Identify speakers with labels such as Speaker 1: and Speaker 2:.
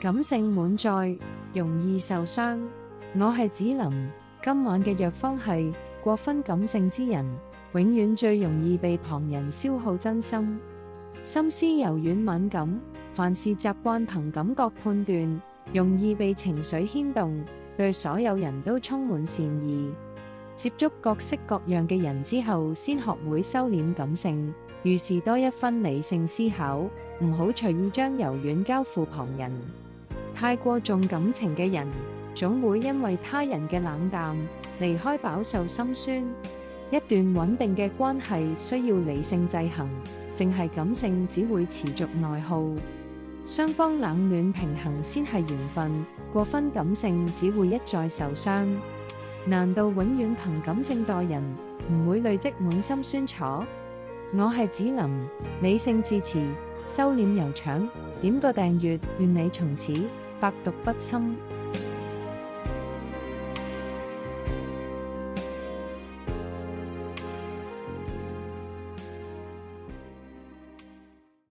Speaker 1: 感性滿載，容易受傷。我係子琳，今晚嘅藥方係過分感性之人，永遠最容易被旁人消耗真心。心思柔軟敏感，凡事習慣憑感覺判斷，容易被情緒牽動，對所有人都充滿善意。接觸各式各樣嘅人之後，先學會收斂感性，遇事多一分理性思考，唔好隨意將柔軟交付旁人。太過重感情嘅人，總會因為他人嘅冷淡離開飽受心酸。一段穩定嘅關係需要理性制衡，淨係感性只會持續內耗。雙方冷暖平衡先係緣分，過分感性只會一再受傷。難道永遠憑感性待人，唔會累積滿心酸楚？我係子琳，理性致辭，收斂柔腸，點個訂閱，願你從此百毒不侵。